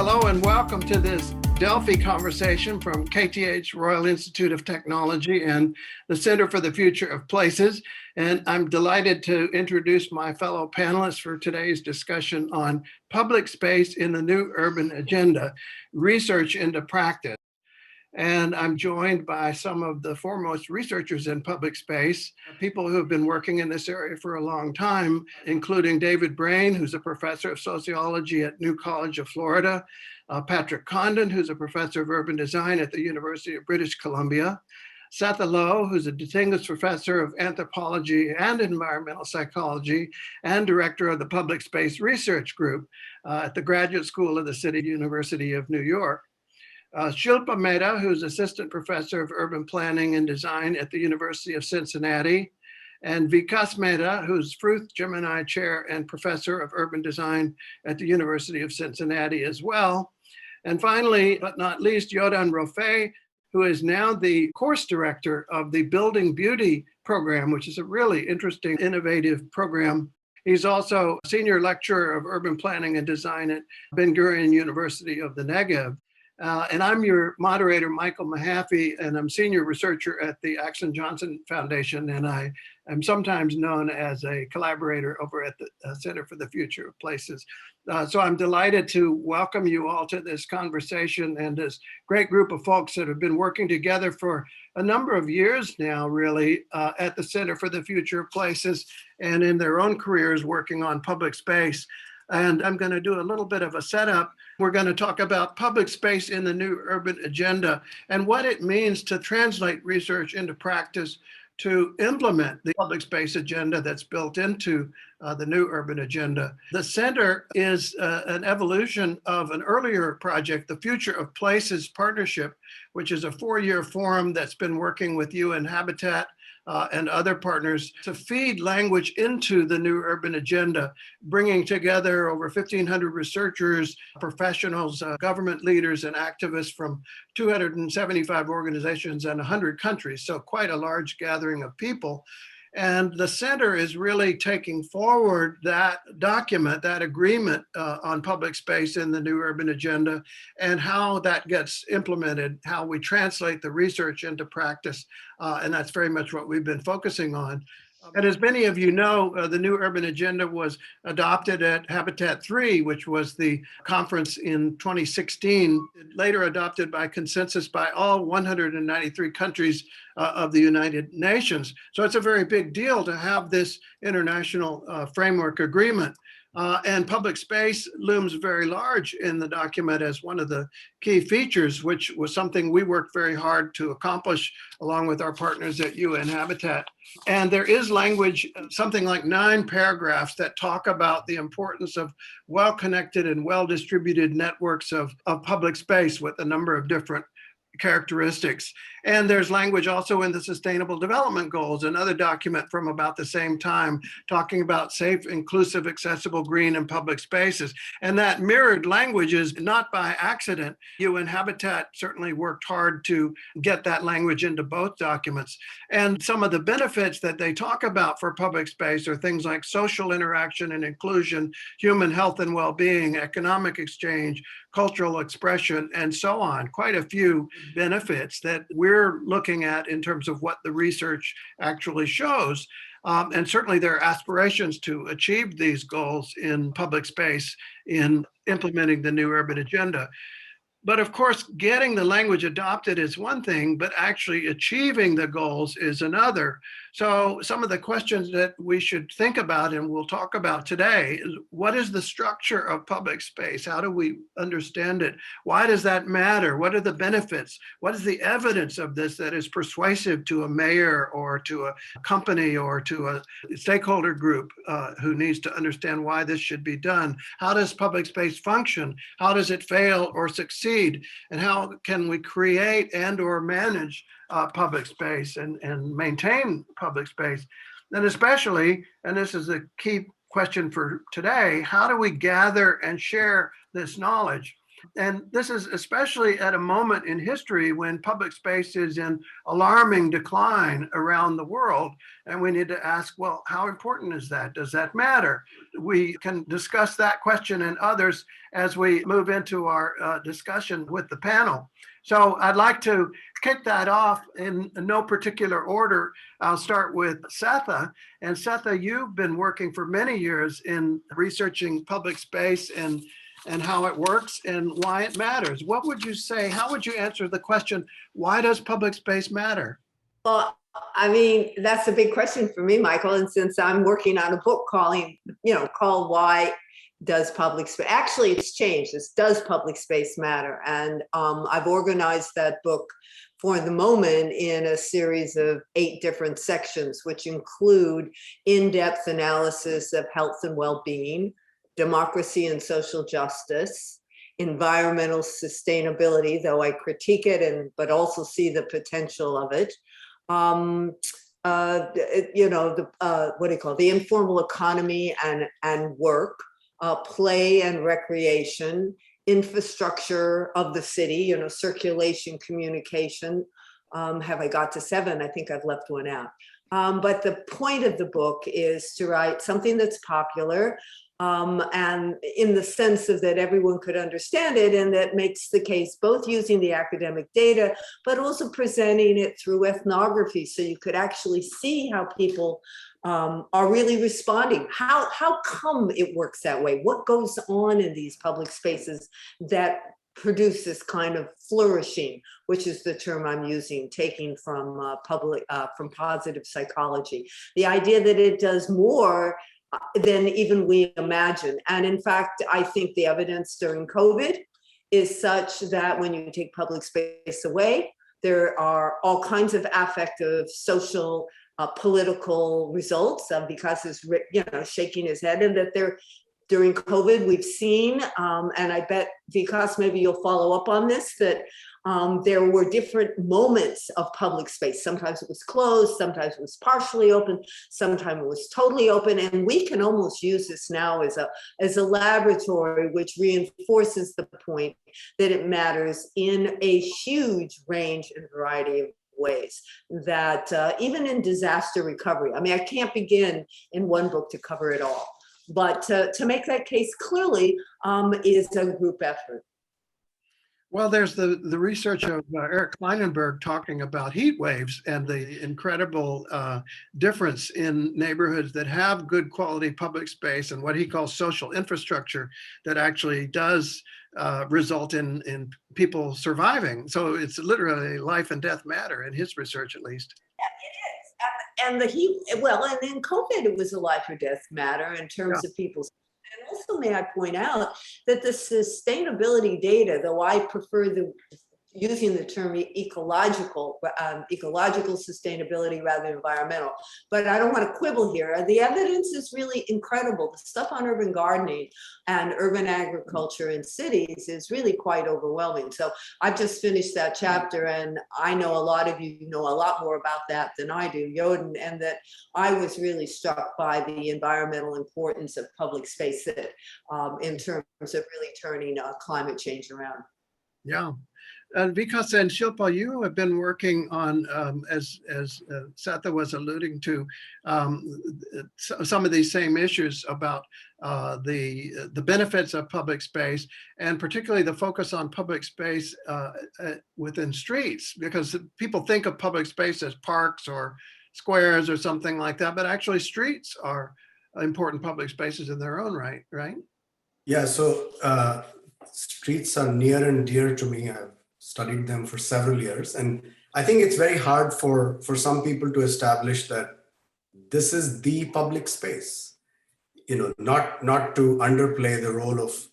Hello and welcome to this Delphi conversation from KTH Royal Institute of Technology and the Center for the Future of Places. And I'm delighted to introduce my fellow panelists for today's discussion on public space in the new urban agenda, research into practice. And I'm joined by some of the foremost researchers in public space, people who have been working in this area for a long time, including David Brain, who's a professor of sociology at New College of Florida, Patrick Condon, who's a professor of urban design at the University of British Columbia, Setha, who's a distinguished professor of anthropology and environmental psychology and director of the Public Space Research Group at the Graduate School of the City University of New York. Shilpa Mehta, who's assistant professor of urban planning and design at the University of Cincinnati, and Vikas Mehta, who's Fruth Gemini chair and professor of urban design at the University of Cincinnati as well. And finally, but not least, Yodan Rofé, who is now the course director of the Building Beauty program, which is a really interesting, innovative program. He's also senior lecturer of urban planning and design at Ben-Gurion University of the Negev. And I'm your moderator, Michael Mehaffy, and I'm senior researcher at the Axel Johnson Foundation, and I am sometimes known as a collaborator over at the Center for the Future of Places. So I'm delighted to welcome you all to this conversation and this great group of folks that have been working together for a number of years now, really, at the Center for the Future of Places and in their own careers working on public space. And I'm going to do a little bit of a setup. We're going to talk about public space in the new urban agenda and what it means to translate research into practice to implement the public space agenda that's built into the new urban agenda. The center is an evolution of an earlier project, the Future of Places Partnership, which is a 4-year forum that's been working with UN Habitat and other partners to feed language into the new urban agenda, bringing together over 1,500 researchers, professionals, government leaders, and activists from 275 organizations and 100 countries. So quite a large gathering of people. And the center is really taking forward that document, that agreement on public space in the new urban agenda, and how that gets implemented, how we translate the research into practice. And that's very much what we've been focusing on. And as many of you know, the new urban agenda was adopted at Habitat 3, which was the conference in 2016, later adopted by consensus by all 193 countries of the United Nations. So it's a very big deal to have this international framework agreement. And public space looms very large in the document as one of the key features, which was something we worked very hard to accomplish along with our partners at UN Habitat. And there is language, something like 9 paragraphs that talk about the importance of well-connected and well-distributed networks of public space with a number of different characteristics. And there's language also in the Sustainable Development Goals, another document from about the same time, talking about safe, inclusive, accessible, green, and public spaces. And that mirrored language is not by accident. UN Habitat certainly worked hard to get that language into both documents. And some of the benefits that they talk about for public space are things like social interaction and inclusion, human health and well-being, economic exchange, cultural expression, and so on. Quite a few benefits that we're looking at in terms of what the research actually shows. And certainly there are aspirations to achieve these goals in public space in implementing the new urban agenda. But of course, getting the language adopted is one thing, but actually achieving the goals is another. So some of the questions that we should think about and we'll talk about today is, what is the structure of public space? How do we understand it? Why does that matter? What are the benefits? What is the evidence of this that is persuasive to a mayor or to a company or to a stakeholder group who needs to understand why this should be done? How does public space function? How does it fail or succeed? And how can we create and or manage public space and maintain public space? And especially, and this is a key question for today, how do we gather and share this knowledge? And this is especially at a moment in history when public space is in alarming decline around the world. And we need to ask, well, how important is that? Does that matter? We can discuss that question and others as we move into our discussion with the panel. So I'd like to kick that off in no particular order. I'll start with Setha. And Setha, you've been working for many years in researching public space and how it works and why it matters. What would you say? How would you answer the question, why does public space matter? Well, I mean, that's a big question for me, Michael. And since I'm working on a book called Why Does Public Space? Actually, it's changed. It's Does Public Space Matter? And I've organized that book for the moment in a series of 8 different sections, which include in-depth analysis of health and well-being, democracy and social justice, environmental sustainability, though I critique it, but also see the potential of it. The informal economy and work, play and recreation, infrastructure of the city, circulation, communication. Have I got to 7? I think I've left one out. But the point of the book is to write something that's popular, and in the sense of that everyone could understand it, and that makes the case both using the academic data, but also presenting it through ethnography, so you could actually see how people are really responding. How come it works that way? What goes on in these public spaces that produce this kind of flourishing, which is the term I'm using, taking from from positive psychology. The idea that it does more than even we imagine. And in fact, I think the evidence during COVID is such that when you take public space away, there are all kinds of affective, social, political results. Vikas is, shaking his head, and that during COVID, we've seen, and I bet, Vikas, maybe you'll follow up on this, that there were different moments of public space. Sometimes it was closed, sometimes it was partially open, sometimes it was totally open. And we can almost use this now as a laboratory, which reinforces the point that it matters in a huge range and variety of ways, that even in disaster recovery, I mean, I can't begin in one book to cover it all, but to make that case clearly is a group effort. Well, there's the research of Eric Kleinenberg talking about heat waves and the incredible difference in neighborhoods that have good quality public space and what he calls social infrastructure that actually does result in people surviving. So it's literally life and death matter in his research, at least. Yeah, it is. And and in COVID, it was a life or death matter in terms of people's. And also, may I point out that the sustainability data, though I prefer using the term ecological sustainability rather than environmental, but I don't want to quibble here. The evidence is really incredible. The stuff on urban gardening and urban agriculture in cities is really quite overwhelming. So I've just finished that chapter, and I know a lot of you know a lot more about that than I do, Yodan, and that I was really struck by the environmental importance of public space that, in terms of really turning climate change around. Yeah. Vikas and Shilpa, you have been working on, as Setha was alluding to, some of these same issues about the benefits of public space, and particularly the focus on public space within streets, because people think of public space as parks or squares or something like that, but actually streets are important public spaces in their own right, right? Yeah, so streets are near and dear to me. I've studied them for several years. And I think it's very hard for some people to establish that this is the public space, not to underplay the role of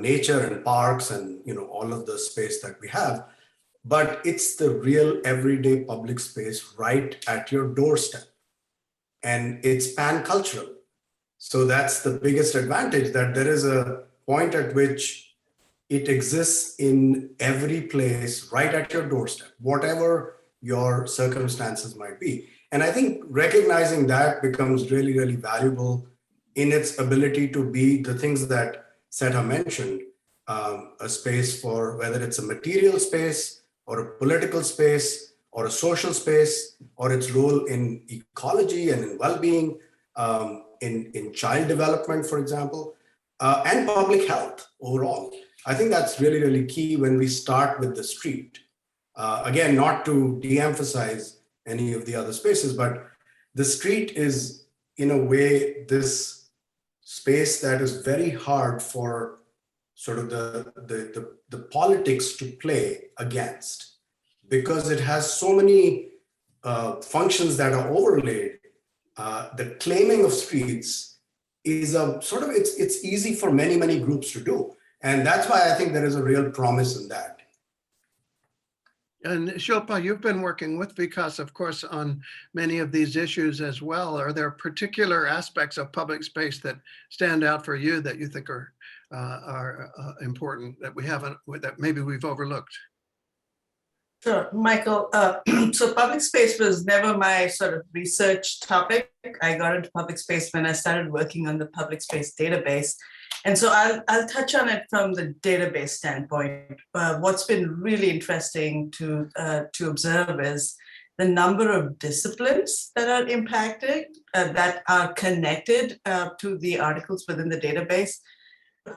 nature and parks and, all of the space that we have, but it's the real everyday public space right at your doorstep. And it's pan-cultural. So that's the biggest advantage, that there is a point at which it exists in every place right at your doorstep, whatever your circumstances might be. And I think recognizing that becomes really, really valuable in its ability to be the things that Setha mentioned, a space for whether it's a material space or a political space or a social space, or its role in ecology and in well-being, in child development, for example, and public health overall. I think that's really, really key when we start with the street. Again, not to de-emphasize any of the other spaces, but the street is, in a way, this space that is very hard for sort of the politics to play against, because it has so many functions that are overlaid. The claiming of streets is a sort of, it's easy for many groups to do. And that's why I think there is a real promise in that. And Shilpa, you've been working with Vikas, of course, on many of these issues as well. Are there particular aspects of public space that stand out for you that you think are important, that we haven't, that maybe we've overlooked? Sure, Michael. So public space was never my sort of research topic. I got into public space when I started working on the public space database. And so I'll touch on it from the database standpoint. What's been really interesting to observe is the number of disciplines that are impacted, that are connected to the articles within the database.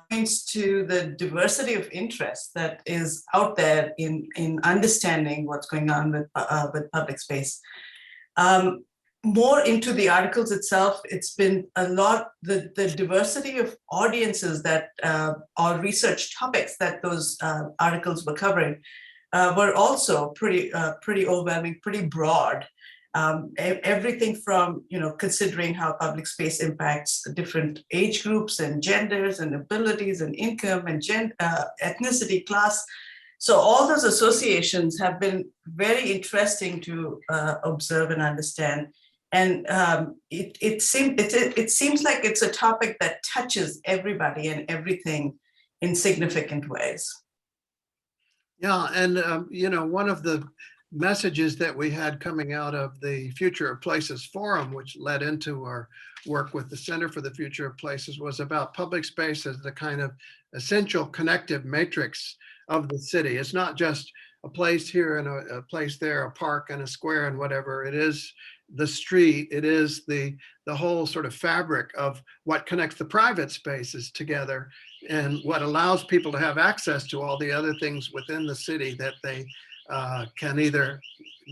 Points to the diversity of interest that is out there in understanding what's going on with public space. More into the articles itself, it's been a lot, the diversity of audiences that, or research topics that those articles were covering were also pretty overwhelming, pretty broad. Everything from, considering how public space impacts different age groups and genders and abilities and income and ethnicity, class. So all those associations have been very interesting to observe and understand. And it seems like it's a topic that touches everybody and everything in significant ways. Yeah, and one of the messages that we had coming out of the Future of Places Forum, which led into our work with the Center for the Future of Places, was about public space as the kind of essential connective matrix of the city. It's not just a place here and a place there, a park and a square and whatever. It is the street. It is the whole sort of fabric of what connects the private spaces together and what allows people to have access to all the other things within the city that they can either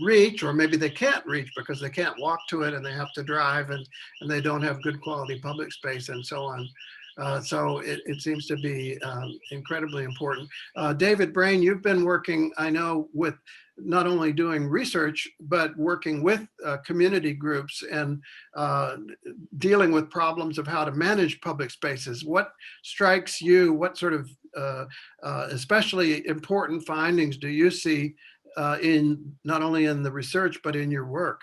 reach, or maybe they can't reach because they can't walk to it and they have to drive, and they don't have good quality public space and so on. So it seems to be incredibly important. David Brain, you've been working, I know, with not only doing research, but working with community groups and dealing with problems of how to manage public spaces. What strikes you? What sort of especially important findings do you see in not only in the research, but in your work?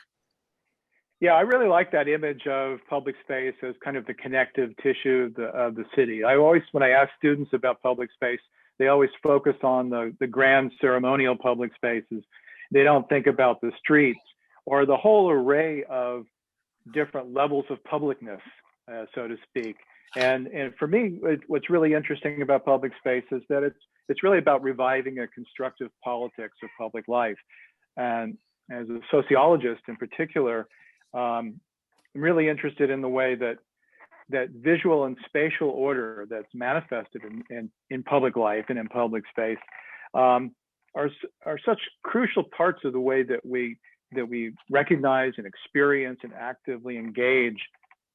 Yeah, I really like that image of public space as kind of the connective tissue of the city. When I ask students about public space, they always focus on the grand ceremonial public spaces. They don't think about the streets or the whole array of different levels of publicness, so to speak. And for me, what's really interesting about public space is that it's really about reviving a constructive politics of public life. And as a sociologist in particular, I'm really interested in the way that visual and spatial order that's manifested in public life and in public space are such crucial parts of the way that we recognize and experience and actively engage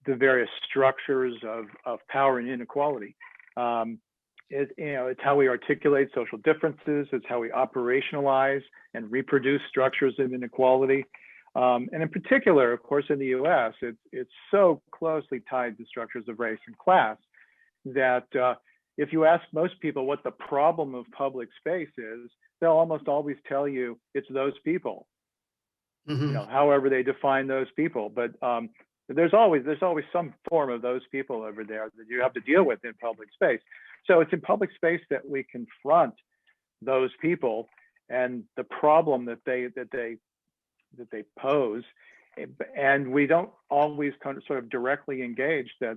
the various structures of power and inequality. It's how we articulate social differences. It's how we operationalize and reproduce structures of inequality. And in particular, of course, in the US, it's so closely tied to structures of race and class that if you ask most people what the problem of public space is, they'll almost always tell you it's those people, however they define those people. But there's always some form of those people over there that you have to deal with in public space. So it's in public space that we confront those people and the problem that they pose, and we don't always kind of sort of directly engage that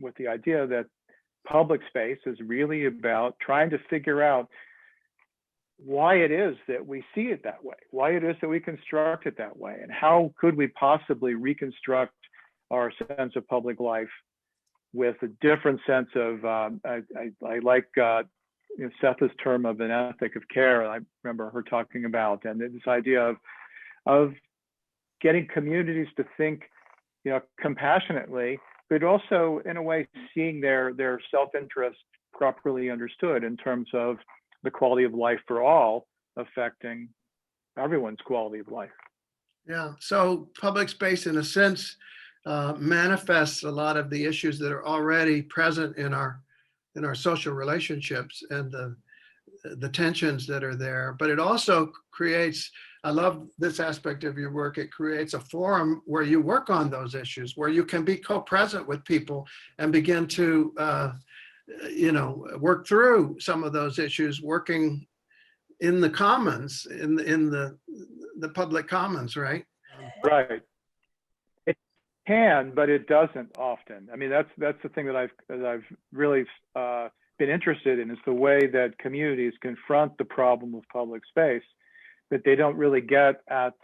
with the idea that public space is really about trying to figure out why it is that we see it that way, why it is that we construct it that way, and how could we possibly reconstruct our sense of public life with a different sense of, I like Setha's term of an ethic of care. I remember her talking about, and this idea of getting communities to think, compassionately, but also in a way seeing their self-interest properly understood in terms of the quality of life for all, affecting everyone's quality of life. Yeah, so public space in a sense manifests a lot of the issues that are already present in our social relationships and the tensions that are there. But it also creates, I love this aspect of your work, it creates a forum where you work on those issues, where you can be co-present with people and begin to work through some of those issues, working in the commons, in the public commons, right? Right. It can, but it doesn't often. I mean, that's the thing that I've really been interested in, is the way that communities confront the problem of public space, that they don't really get at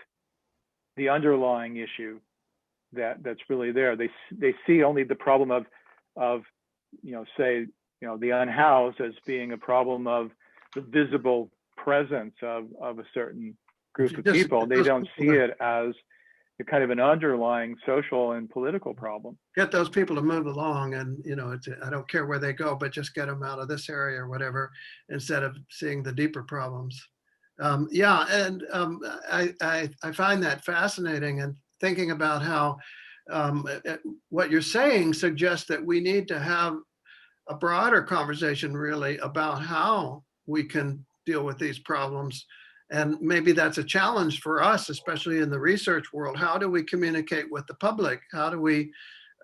the underlying issue that's really there. They see only the problem of the unhoused as being a problem of the visible presence of a certain group of people. They don't see it as a kind of an underlying social and political problem. Get those people to move along, and I don't care where they go, but just get them out of this area or whatever, instead of seeing the deeper problems. I find that fascinating, and thinking about how what you're saying suggests that we need to have a broader conversation really about how we can deal with these problems. And maybe that's a challenge for us, especially in the research world. How do we communicate with the public? How do we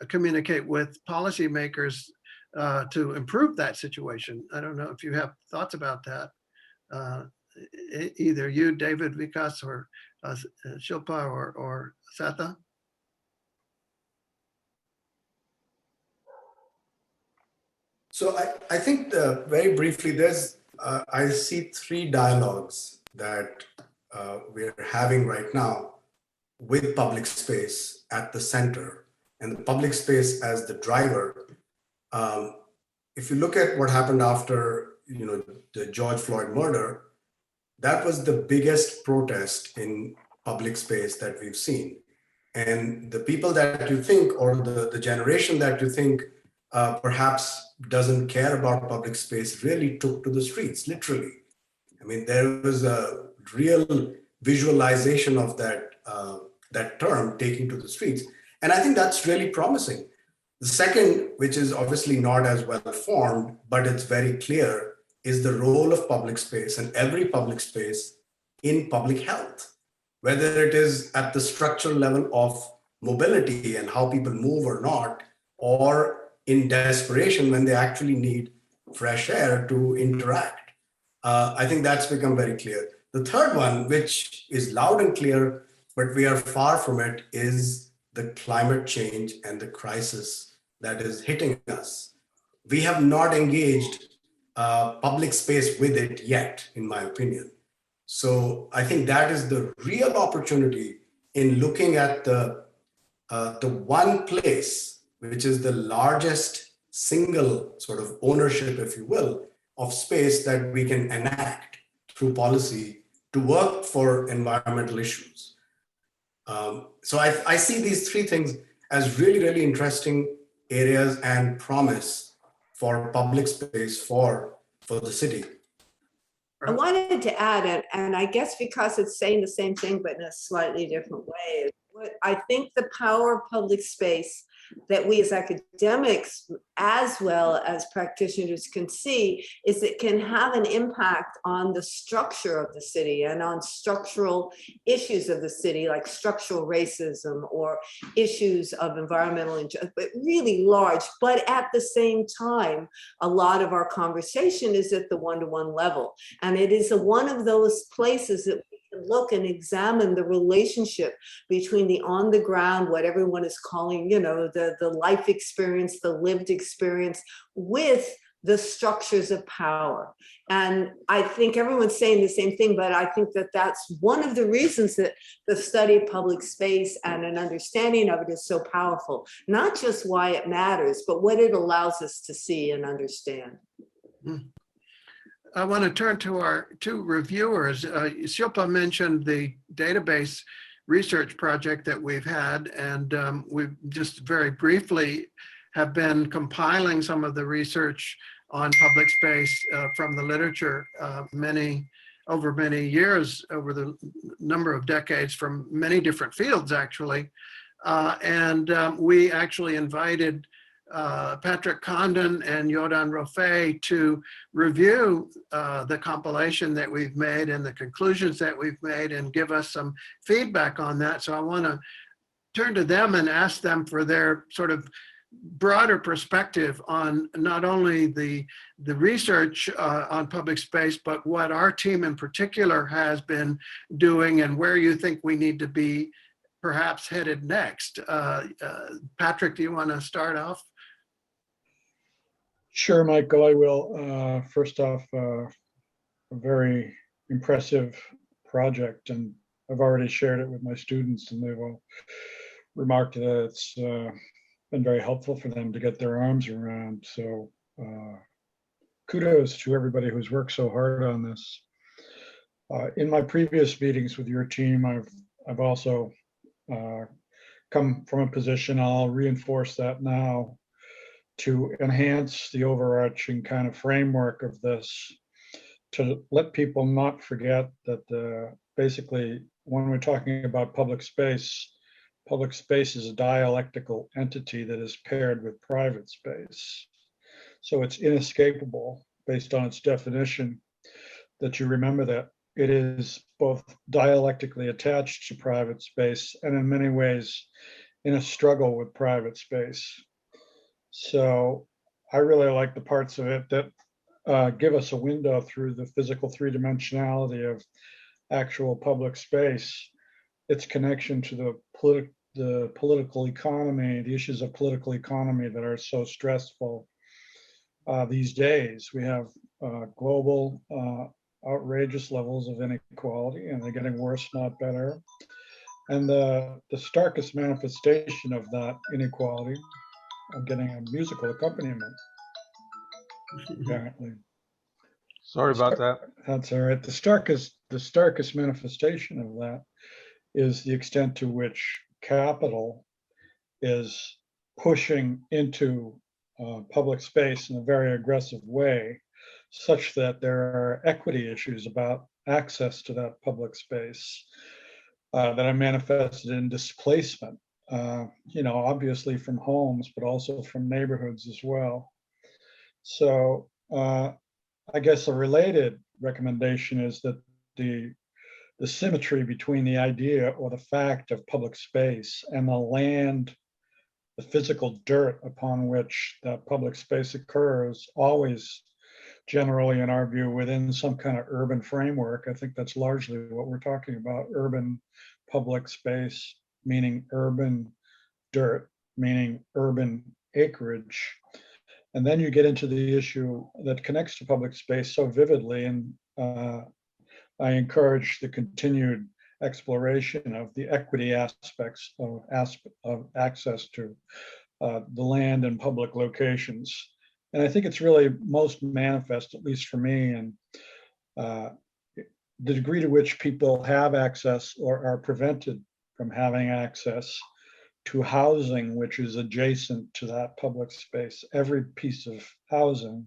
communicate with policymakers to improve that situation? I don't know if you have thoughts about that. Either you, David, Vikas, or Shilpa, or Setha. So I think very briefly, I see three dialogues that we're having right now with public space at the center, and the public space as the driver. If you look at what happened after the George Floyd murder, that was the biggest protest in public space that we've seen. And the people that you think, or the generation that you think perhaps doesn't care about public space, really took to the streets, literally. I mean, there was a real visualization of that term, taking to the streets. And I think that's really promising. The second, which is obviously not as well formed, but it's very clear, is the role of public space, and every public space, in public health, whether it is at the structural level of mobility and how people move or not, or in desperation when they actually need fresh air to interact. I think that's become very clear. The third one, which is loud and clear, but we are far from it, is the climate change and the crisis that is hitting us. We have not engaged public space with it yet, in my opinion. So I think that is the real opportunity in looking at the one place, which is the largest single sort of ownership, if you will, of space that we can enact through policy to work for environmental issues. So I see these three things as really, really interesting areas and promise for public space for the city. I wanted to add, and I guess because it's saying the same thing, but in a slightly different way, I think the power of public space that we as academics, as well as practitioners, can see is it can have an impact on the structure of the city and on structural issues of the city, like structural racism or issues of environmental injustice, but really large. But at the same time, a lot of our conversation is at the one-to-one level. And it is one of those places that we look and examine the relationship between the on the ground, what everyone is calling, you know, the life experience, the lived experience, with the structures of power. And I think everyone's saying the same thing, but I think that that's one of the reasons that the study of public space and an understanding of it is so powerful. Not just why it matters, but what it allows us to see and understand. I want to turn to our two reviewers. Shilpa mentioned the database research project that we've had, and we've just very briefly have been compiling some of the research on public space from the literature over many years, over the number of decades, from many different fields, actually. We actually invited Patrick Condon and Yodan Rofé to review the compilation that we've made and the conclusions that we've made and give us some feedback on that. So I want to turn to them and ask them for their sort of broader perspective on not only the research on public space, but what our team in particular has been doing and where you think we need to be perhaps headed next. Patrick, do you want to start off? Sure, Michael, I will. First off, a very impressive project, and I've already shared it with my students, and they've all remarked that it's been very helpful for them to get their arms around. So kudos to everybody who's worked so hard on this. In my previous meetings with your team, I've also come from a position, I'll reinforce that now, to enhance the overarching kind of framework of this, to let people not forget that basically when we're talking about public space is a dialectical entity that is paired with private space. So it's inescapable based on its definition that you remember that it is both dialectically attached to private space and in many ways in a struggle with private space. So I really like the parts of it that give us a window through the physical three-dimensionality of actual public space, its connection to the political economy, the issues of political economy that are so stressful these days. We have global outrageous levels of inequality, and they're getting worse, not better. And the starkest manifestation of that inequality, I'm getting a musical accompaniment, apparently. Sorry about that. That's all right. The starkest manifestation of that is the extent to which capital is pushing into public space in a very aggressive way, such that there are equity issues about access to that public space that are manifested in displacement, obviously from homes, but also from neighborhoods as well. So I guess a related recommendation is that the symmetry between the idea or the fact of public space and the land, the physical dirt upon which that public space occurs, always generally, in our view, within some kind of urban framework. I think that's largely what we're talking about. Urban public space, meaning urban dirt, meaning urban acreage. And then you get into the issue that connects to public space so vividly, and I encourage the continued exploration of the equity aspects of access to the land and public locations. And I think it's really most manifest, at least for me, and the degree to which people have access or are prevented from having access to housing, which is adjacent to that public space. Every piece of housing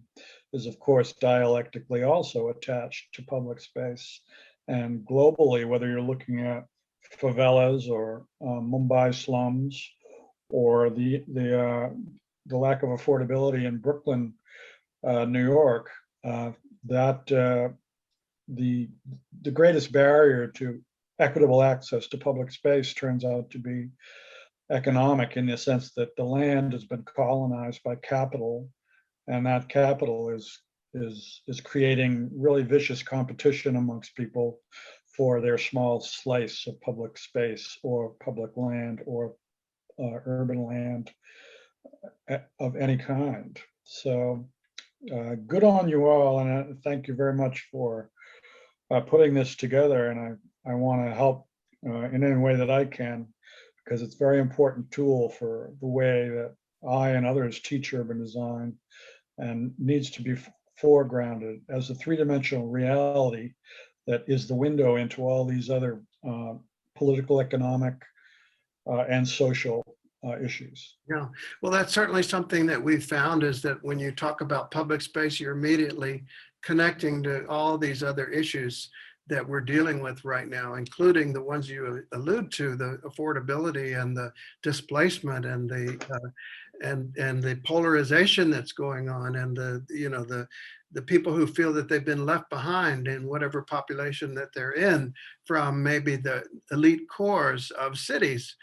is, of course, dialectically also attached to public space. And globally, whether you're looking at favelas or Mumbai slums, or the lack of affordability in Brooklyn, New York, that the greatest barrier to equitable access to public space turns out to be economic, in the sense that the land has been colonized by capital, and that capital is creating really vicious competition amongst people for their small slice of public space or public land or urban land of any kind. So good on you all, and thank you very much for putting this together. And I want to help in any way that I can, because it's a very important tool for the way that I and others teach urban design, and needs to be foregrounded as a three-dimensional reality that is the window into all these other political, economic, and social issues. Yeah, well, that's certainly something that we've found, is that when you talk about public space, you're immediately connecting to all these other issues that we're dealing with right now, including the ones you allude to, the affordability and the displacement and the polarization that's going on, and the people who feel that they've been left behind in whatever population that they're in, from maybe the elite cores of cities,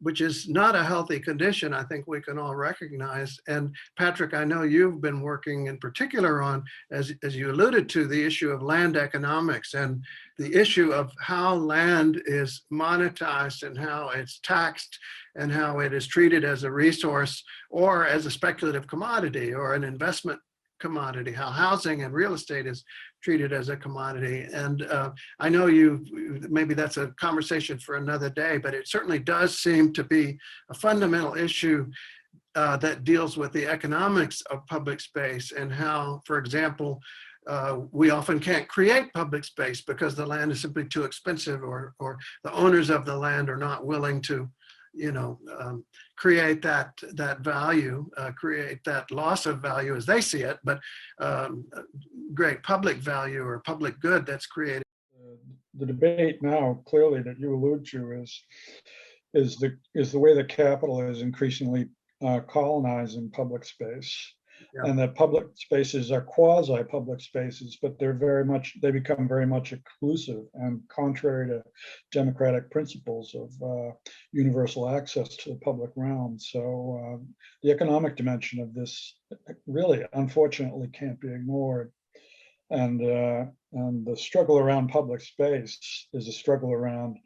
which is not a healthy condition, I think we can all recognize. And Patrick, I know you've been working in particular on, as you alluded to, the issue of land economics and the issue of how land is monetized and how it's taxed and how it is treated as a resource or as a speculative commodity or an investment commodity, how housing and real estate is treated as a commodity. And I know maybe that's a conversation for another day, but it certainly does seem to be a fundamental issue that deals with the economics of public space, and how, for example, we often can't create public space because the land is simply too expensive, or the owners of the land are not willing to create that value, create that loss of value as they see it, but great public value or public good that's created. The debate now, clearly, that you allude to is the way that capital is increasingly colonizing public space. Yeah. And that public spaces are quasi-public spaces, but they become very much exclusive and contrary to democratic principles of universal access to the public realm. So the economic dimension of this really, unfortunately, can't be ignored. And the struggle around public space is a struggle around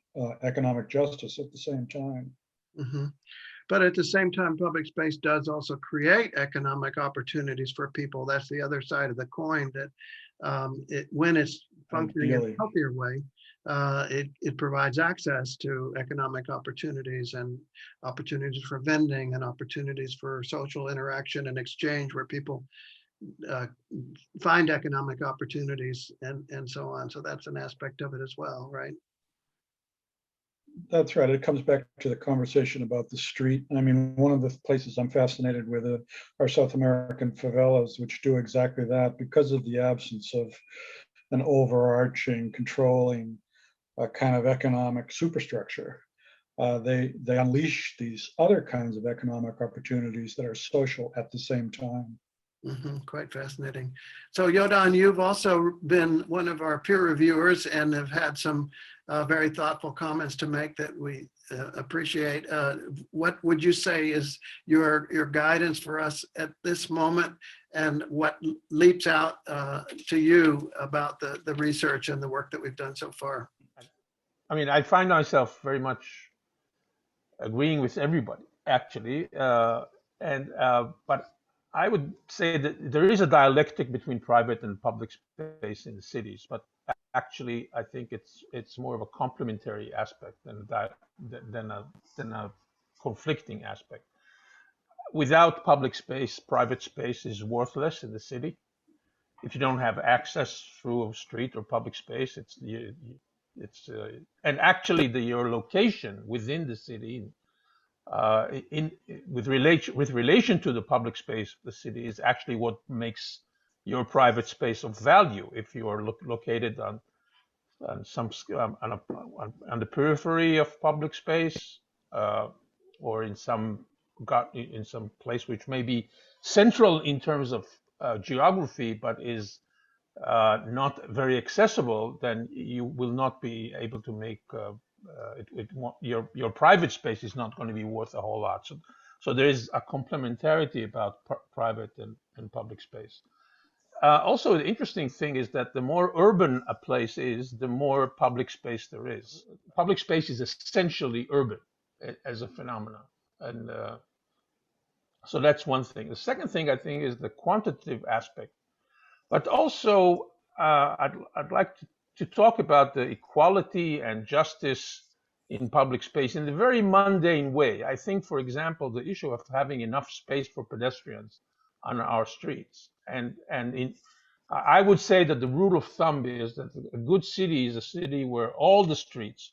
economic justice at the same time. Mm-hmm. But at the same time, public space does also create economic opportunities for people. That's the other side of the coin, that when it's functioning in a healthier way, it provides access to economic opportunities and opportunities for vending and opportunities for social interaction and exchange, where people find economic opportunities and so on. So that's an aspect of it as well, right? That's right. It comes back to the conversation about the street. I mean, one of the places I'm fascinated with are South American favelas, which do exactly that because of the absence of an overarching, controlling kind of economic superstructure. They unleash these other kinds of economic opportunities that are social at the same time. Mm-hmm. Quite fascinating. So Yodan, you've also been one of our peer reviewers and have had some very thoughtful comments to make that we appreciate. What would you say is your guidance for us at this moment, and what leaps out to you about the research and the work that we've done so far? I mean, I find myself very much agreeing with everybody, actually, but I would say that there is a dialectic between private and public space in the cities, but actually, I think it's more of a complementary aspect than a conflicting aspect. Without public space, private space is worthless in the city. If you don't have access through a street or public space, and actually your location within the city. With relation to the public space of the city is actually what makes your private space of value. If you are located on the periphery of public space, or in some place which may be central in terms of geography, but is not very accessible, then you will not be able to make your private space is not going to be worth a whole lot. So there is a complementarity about private and public space. also, the interesting thing is that the more urban a place is, the more public space there is. Public space is essentially urban as a phenomenon. And so that's one thing. The second thing I think is the quantitative aspect. But also, I'd like to talk about the equality and justice in public space in a very mundane way. I think, for example, the issue of having enough space for pedestrians on our streets. I would say that the rule of thumb is that a good city is a city where all the streets,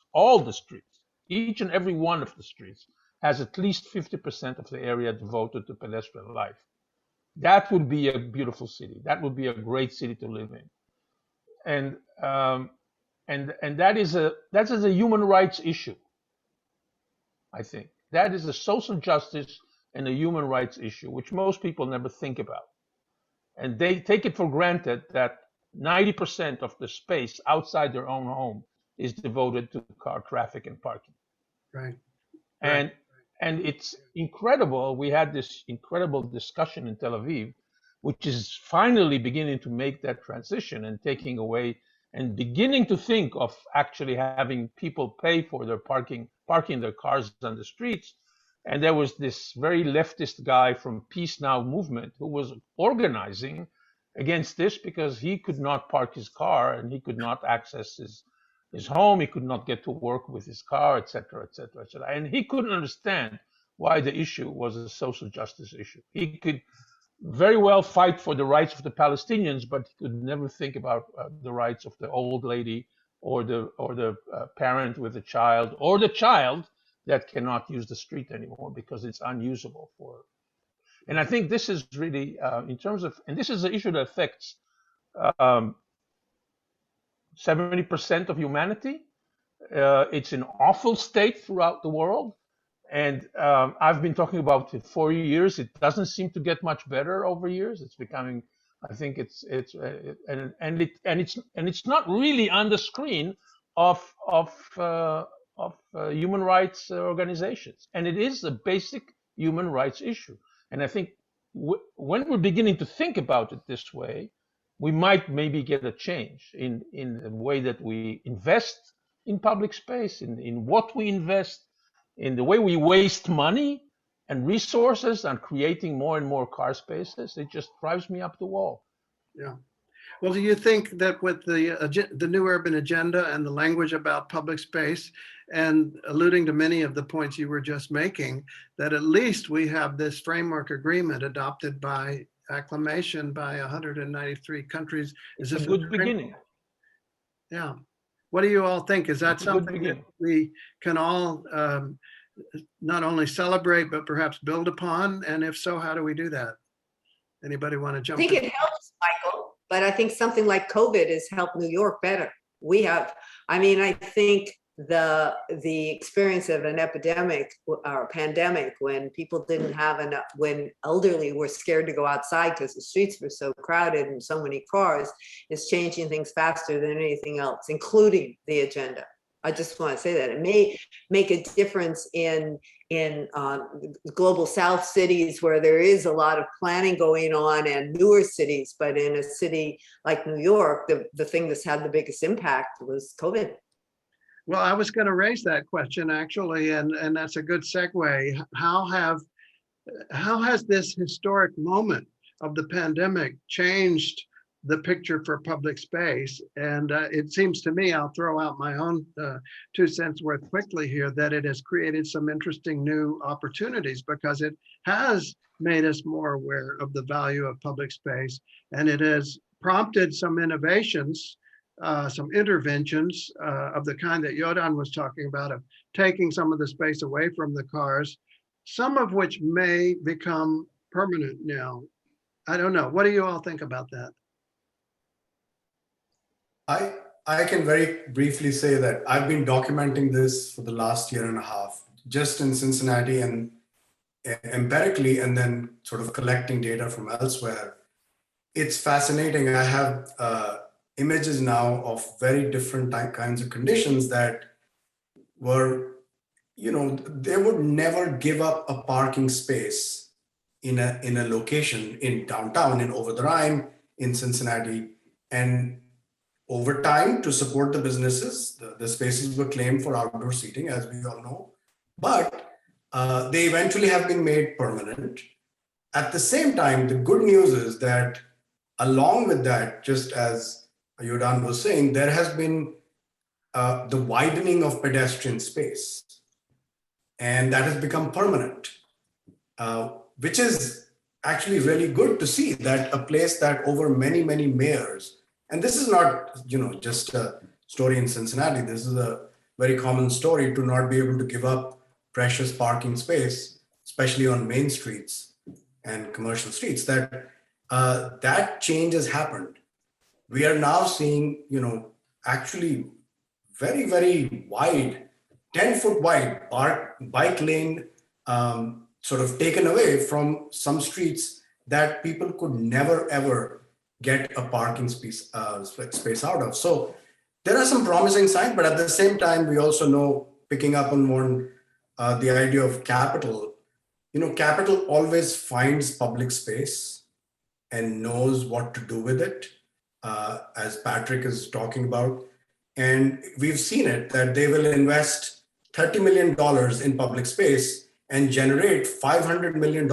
each and every one of the streets has at least 50% of the area devoted to pedestrian life. That would be a beautiful city. That would be a great city to live in. And that is a human rights issue, I think. That is a social justice and a human rights issue, which most people never think about. And they take it for granted that 90% of the space outside their own home is devoted to car traffic and parking. Right. And it's incredible. We had this incredible discussion in Tel Aviv, which is finally beginning to make that transition and taking away and beginning to think of actually having people pay for their parking their cars on the streets. And there was this very leftist guy from Peace Now movement who was organizing against this because he could not park his car and he could not access his home. He could not get to work with his car, et cetera, et cetera, et cetera. And he couldn't understand why the issue was a social justice issue. He could very well fight for the rights of the Palestinians, but he could never think about the rights of the old lady or the parent with a child or the child that cannot use the street anymore because it's unusable for her. And I think this is really, in terms of, and this is an issue that affects 70% of humanity. It's an awful state throughout the world. And I've been talking about it for years. It doesn't seem to get much better over years. It's becoming, I think it's not really on the screen of human rights organizations. And it is a basic human rights issue. And I think when we're beginning to think about it this way, we might maybe get a change in the way that we invest in public space, in what we invest, in the way we waste money and resources on creating more and more car spaces. It just drives me up the wall. Yeah. Well, do you think that with the new urban agenda and the language about public space and alluding to many of the points you were just making, that at least we have this framework agreement adopted by acclamation by 193 countries? It's a good beginning. Yeah. What do you all think? Is that something that we can all not only celebrate, but perhaps build upon? And if so, how do we do that? Anybody want to jump in? I think it helps, Michael, but I think something like COVID has helped New York better. I think the experience of an epidemic or pandemic when people didn't have enough, when elderly were scared to go outside because the streets were so crowded and so many cars, is changing things faster than anything else, including the agenda. I just want to say that it may make a difference in global South cities where there is a lot of planning going on and newer cities, but in a city like New York, the thing that's had the biggest impact was COVID. Well, I was going to raise that question actually, and that's a good segue. How has this historic moment of the pandemic changed the picture for public space? And it seems to me, I'll throw out my own 2 cents worth quickly here, that it has created some interesting new opportunities because it has made us more aware of the value of public space, and it has prompted some innovations, some interventions of the kind that Yodan was talking about, of taking some of the space away from the cars, some of which may become permanent now. I don't know. What do you all think about that? I can very briefly say that I've been documenting this for the last year and a half, just in Cincinnati and empirically, and then sort of collecting data from elsewhere. It's fascinating. I have images now of very different kinds of conditions that were, they would never give up a parking space in a location in downtown, in Over the Rhine, in Cincinnati. And over time, to support the businesses, the spaces were claimed for outdoor seating, as we all know, but they eventually have been made permanent. At the same time, the good news is that along with that, just as Yodan was saying, there has been the widening of pedestrian space, and that has become permanent, which is actually really good to see that a place that over many, many mayors, and this is not, just a story in Cincinnati. This is a very common story to not be able to give up precious parking space, especially on main streets and commercial streets, that change has happened. We are now seeing, actually very, very wide, 10-foot wide bike lane sort of taken away from some streets that people could never, ever get a parking space out of. So there are some promising signs, but at the same time, we also know, picking up on more the idea of capital, capital always finds public space and knows what to do with it, as Patrick is talking about. And we've seen it that they will invest $30 million in public space and generate $500 million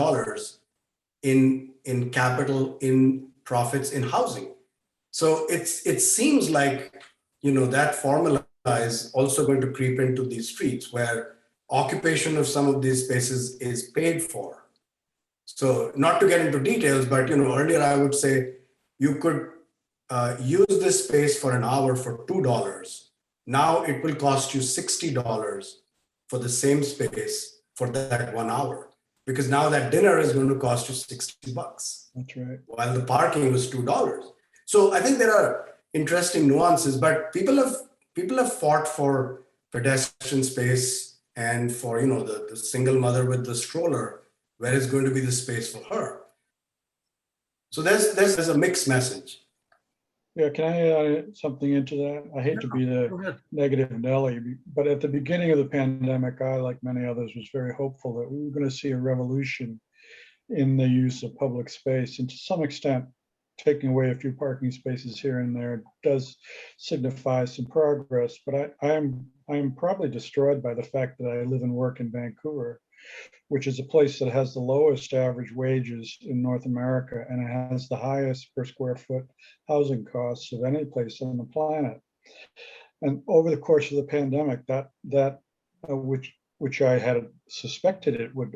in capital, in profits, in housing. So it seems like, that formula is also going to creep into these streets where occupation of some of these spaces is paid for. So not to get into details, but earlier I would say you could use this space for an hour for $2. Now it will cost you $60 for the same space for that 1 hour, because now that dinner is going to cost you $60. That's right. While the parking was $2. So I think there are interesting nuances, but people have fought for pedestrian space and for the single mother with the stroller, where is going to be the space for her. So there's a mixed message. Yeah, can I add something into that? I hate to be the negative Nelly, but at the beginning of the pandemic, I, like many others, was very hopeful that we were going to see a revolution in the use of public space. And to some extent, taking away a few parking spaces here and there does signify some progress. But I am probably destroyed by the fact that I live and work in Vancouver, which is a place that has the lowest average wages in North America, and it has the highest per square foot housing costs of any place on the planet. And over the course of the pandemic, which I had suspected it would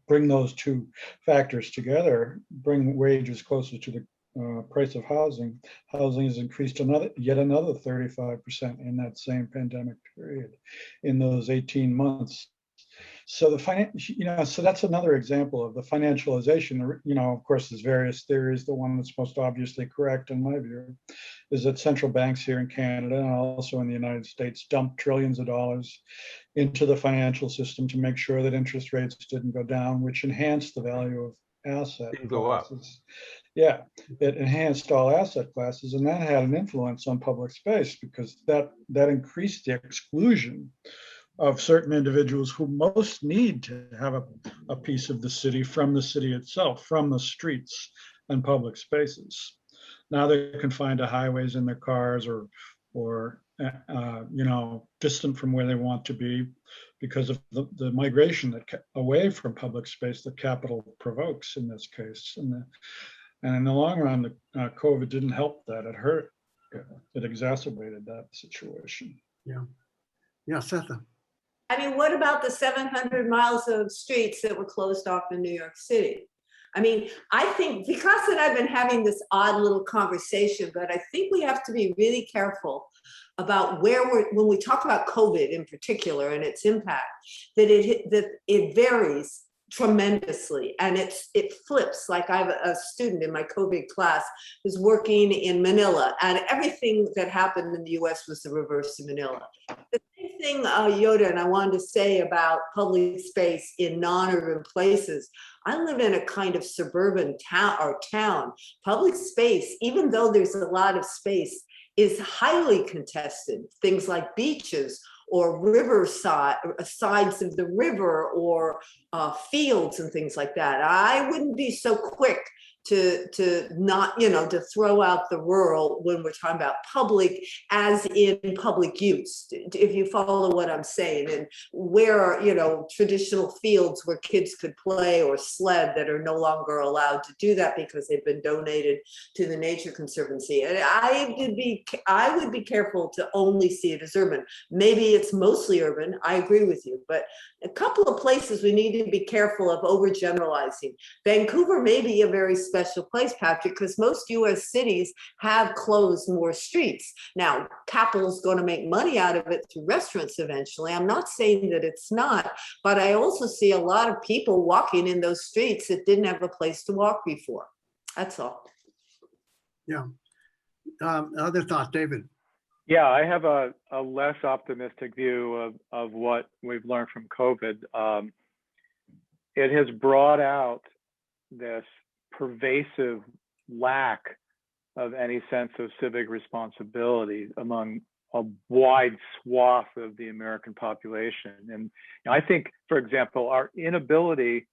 bring those two factors together, bring wages closer to the price of housing. Housing has increased yet another 35% in that same pandemic period, in those 18 months. So so that's another example of the financialization. Of course, there's various theories. The one that's most obviously correct, in my view, is that central banks here in Canada and also in the United States dumped trillions of dollars into the financial system to make sure that interest rates didn't go down, which enhanced the value of asset classes. Yeah, it enhanced all asset classes, and that had an influence on public space, because that increased the exclusion of certain individuals who most need to have a piece of the city from the city itself, from the streets and public spaces. Now they can find highways in their cars or distant from where they want to be because of the migration away from public space that capital provokes in this case. And in the long run, COVID didn't help that. It hurt. It exacerbated that situation. Yeah, Setha. I mean, what about the 700 miles of streets that were closed off in New York City? I mean, I think Vikas and I've been having this odd little conversation, but I think we have to be really careful about when we talk about COVID in particular and its impact, that it varies tremendously, and it flips. Like I have a student in my COVID class who's working in Manila, and everything that happened in the US was the reverse in Manila. The same thing, Yodan, I wanted to say about public space in non-urban places. I live in a kind of suburban town. Public space, even though there's a lot of space, is highly contested. Things like beaches or sides of the river or fields and things like that. I wouldn't be so quick to not, to throw out the rural when we're talking about public as in public use, if you follow what I'm saying, and where are, traditional fields where kids could play or sled that are no longer allowed to do that because they've been donated to the Nature Conservancy. And I would be careful to only see it as urban. Maybe it's mostly urban, I agree with you, but a couple of places we need to be careful of overgeneralizing. Vancouver may be a very special place, Patrick, because most US cities have closed more streets. Now, capital's going to make money out of it through restaurants eventually. I'm not saying that it's not, but I also see a lot of people walking in those streets that didn't have a place to walk before. That's all. Yeah. Other thoughts, David? Yeah, I have a less optimistic view of what we've learned from COVID. It has brought out this pervasive lack of any sense of civic responsibility among a wide swath of the American population. And I think, for example, our inability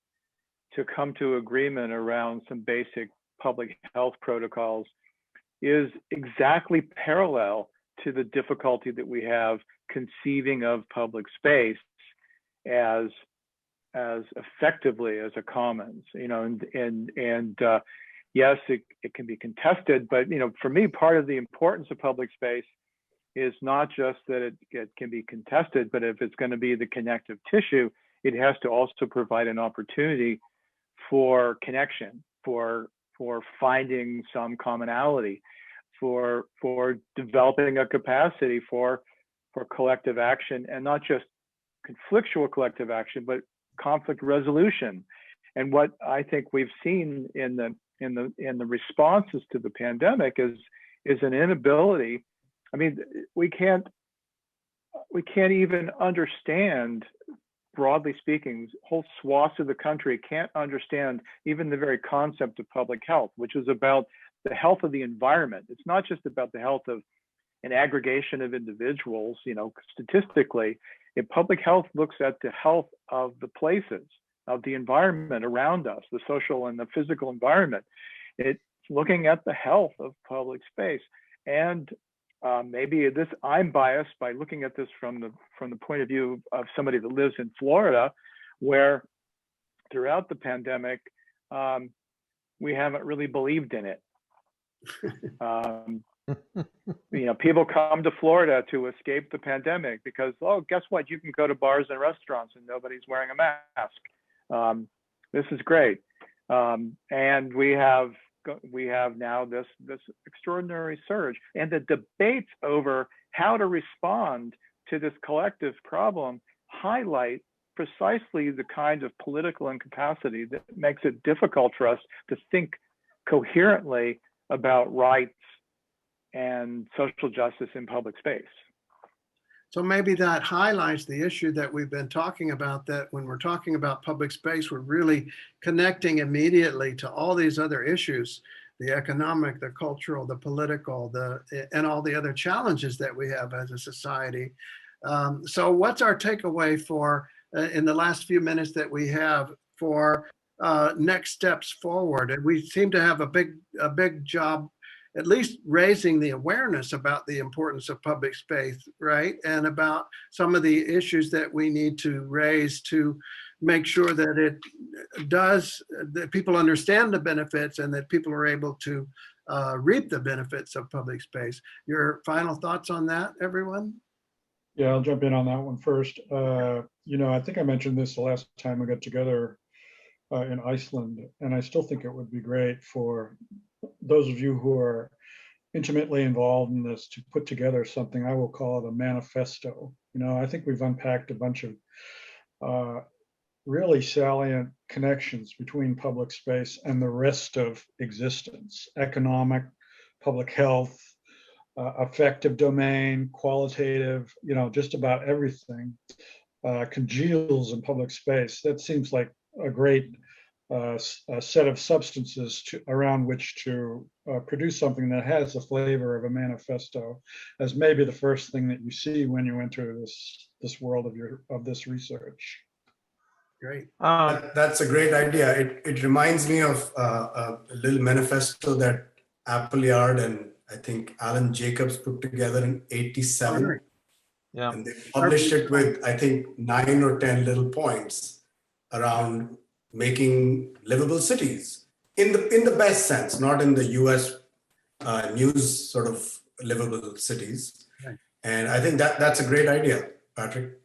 to come to agreement around some basic public health protocols is exactly parallel to the difficulty that we have conceiving of public space as effectively as a commons, and yes, it can be contested, but for me, part of the importance of public space is not just that it can be contested, but if it's going to be the connective tissue, it has to also provide an opportunity for connection, for finding some commonality, for developing a capacity for collective action, and not just conflictual collective action, but conflict resolution. And what I think we've seen in the responses to the pandemic is an inability. I mean, we can't even understand, broadly speaking, whole swaths of the country can't understand even the very concept of public health, which is about the health of the environment. It's not just about the health of an aggregation of individuals, statistically. If public health looks at the health of the places, of the environment around us, the social and the physical environment, it's looking at the health of public space. And maybe I'm biased by looking at this from the point of view of somebody that lives in Florida, where throughout the pandemic, we haven't really believed in it. People come to Florida to escape the pandemic because, oh, guess what? You can go to bars and restaurants and nobody's wearing a mask. This is great. And we have now this extraordinary surge, and the debates over how to respond to this collective problem highlight precisely the kind of political incapacity that makes it difficult for us to think coherently about rights and social justice in public space. So maybe that highlights the issue that we've been talking about, that when we're talking about public space, we're really connecting immediately to all these other issues, the economic, the cultural, the political, and all the other challenges that we have as a society. So what's our takeaway for, in the last few minutes that we have, for next steps forward? And we seem to have a big job, at least raising the awareness about the importance of public space, right? And about some of the issues that we need to raise to make sure that that people understand the benefits and that people are able to reap the benefits of public space. Your final thoughts on that, everyone? Yeah, I'll jump in on that one first. I think I mentioned this the last time we got together in Iceland, and I still think it would be great for those of you who are intimately involved in this to put together something I will call it a manifesto. I think we've unpacked a bunch of really salient connections between public space and the rest of existence: economic, public health, affective domain, qualitative, just about everything congeals in public space. That seems like a great a set of substances around which to produce something that has the flavor of a manifesto, as maybe the first thing that you see when you enter this world of this research. Great. That's a great idea. It reminds me of a little manifesto that Appleyard and I think Alan Jacobs put together in '87. Right. Yeah. And they published it with, I think, 9 or 10 little points around making livable cities in the best sense, not in the US news sort of livable cities. Right. And I think that's a great idea, Patrick.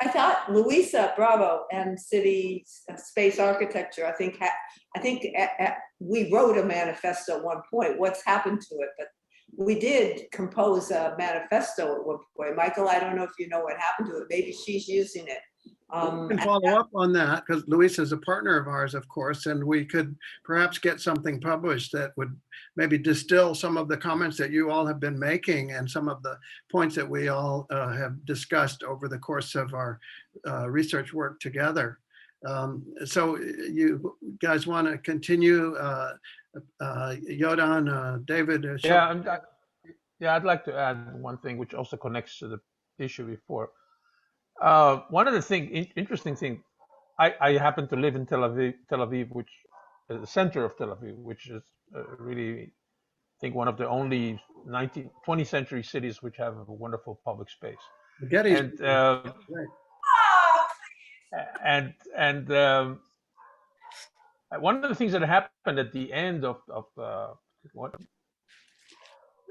I thought Luisa Bravo and city space architecture, I think we wrote a manifesto at one point. What's happened to it? But we did compose a manifesto at one point. Michael, I don't know if you know what happened to it. Maybe she's using it. We can follow up on that because Luisa is a partner of ours, of course, and we could perhaps get something published that would maybe distill some of the comments that you all have been making and some of the points that we all have discussed over the course of our research work together. So you guys want to continue? Yodan, David? Shilpa? I'd like to add one thing which also connects to the issue before. One of the interesting thing, I happen to live in Tel Aviv, which is the center of Tel Aviv, which is really, I think, one of the only 20th century cities which have a wonderful public space. And one of the things that happened at the end of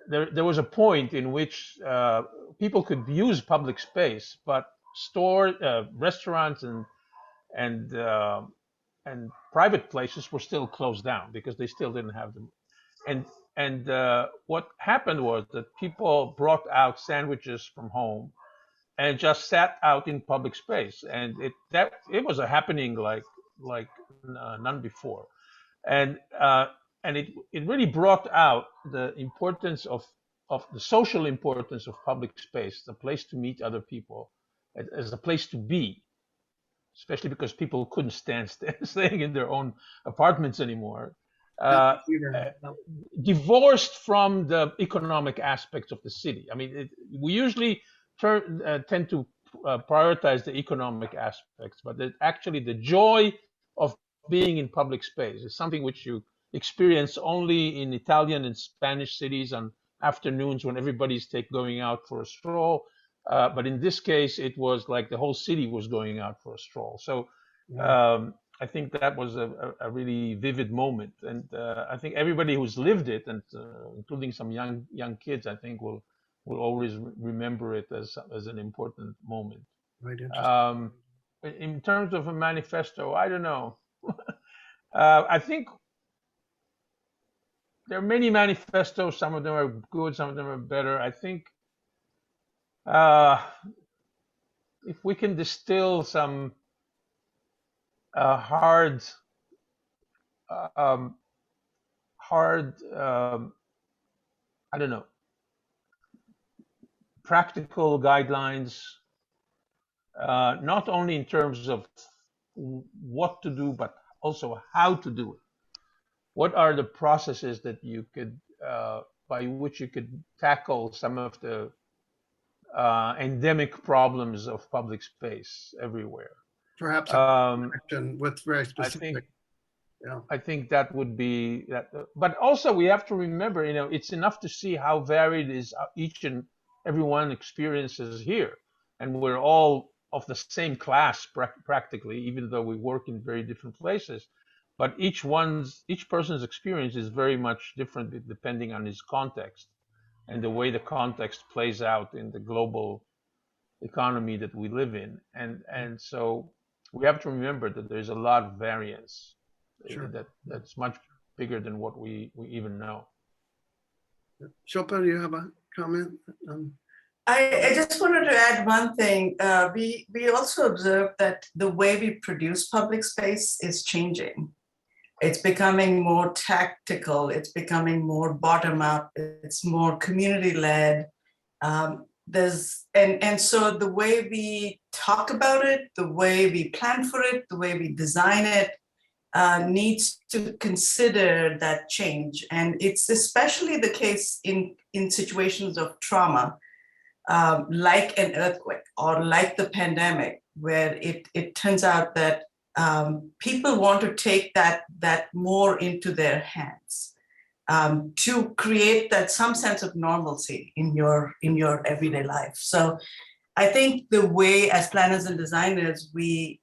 there was a point in which people could use public space, but restaurants and private places were still closed down because they still didn't have them. And what happened was that people brought out sandwiches from home and just sat out in public space, and it was a happening like none before, and it really brought out the importance of the social importance of public space, the place to meet other people, as a place to be, especially because people couldn't stand staying in their own apartments anymore. Divorced from the economic aspects of the city. I mean, we usually tend to prioritize the economic aspects, but actually the joy of being in public space is something which you experience only in Italian and Spanish cities on afternoons when everybody's going out for a stroll. But in this case, it was like the whole city was going out for a stroll. So I think that was a really vivid moment. And I think everybody who's lived it, and including some young kids, I think will always remember it as an important moment. Right, interesting. In terms of a manifesto, I don't know. I think there are many manifestos. Some of them are good, some of them are better. I think if we can distill some hard I don't know, practical guidelines, not only in terms of what to do, but also how to do it. What are the processes that you could, by which you could tackle some of the endemic problems of public space everywhere? Perhaps with very specific. I think that would be that. But also we have to remember, it's enough to see how varied is each and everyone experiences here, and we're all of the same class practically, even though we work in very different places. But each person's experience is very much different depending on his context and the way the context plays out in the global economy that we live in. And so we have to remember that there's a lot of variance. Sure. That's much bigger than what we even know. Shilpa, do you have a comment? I just wanted to add one thing. We also observed that the way we produce public space is changing. It's becoming more tactical. It's becoming more bottom up. It's more community led. And so the way we talk about it, the way we plan for it, the way we design it, needs to consider that change. And it's especially the case in situations of trauma, like an earthquake or like the pandemic, where it turns out that people want to take that more into their hands to create that some sense of normalcy in your everyday life. So I think the way as planners and designers, we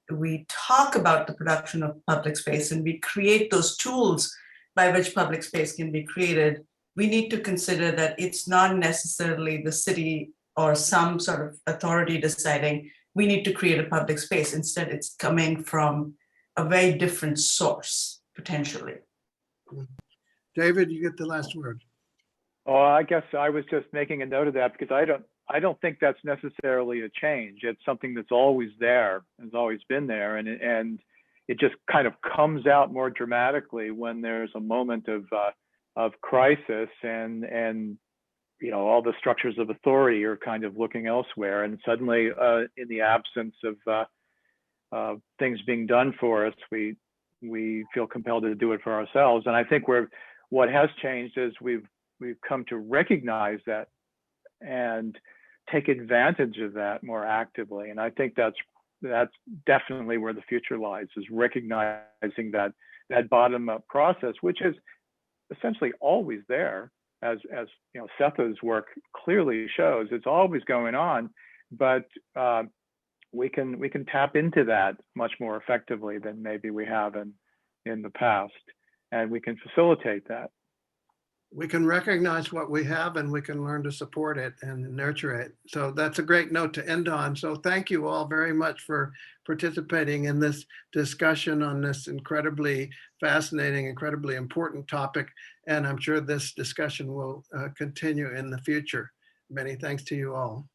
talk about the production of public space and we create those tools by which public space can be created, we need to consider that it's not necessarily the city or some sort of authority deciding we need to create a public space. Instead, it's coming from a very different source, potentially. David, you get the last word. Oh, I guess I was just making a note of that because I don't think that's necessarily a change. It's something that's always there, has always been there, and it just kind of comes out more dramatically when there's a moment of crisis and you know, all the structures of authority are kind of looking elsewhere, and suddenly in the absence of things being done for us, we feel compelled to do it for ourselves. And I think what has changed is we've come to recognize that and take advantage of that more actively. And I think that's definitely where the future lies, is recognizing that bottom-up process, which is essentially always there, as you know, Setha's work clearly shows. It's always going on, but we can tap into that much more effectively than maybe we have in the past, and we can facilitate that. We can recognize what we have and we can learn to support it and nurture it. So that's a great note to end on. So thank you all very much for participating in this discussion on this incredibly fascinating, incredibly important topic. And I'm sure this discussion will continue in the future. Many thanks to you all.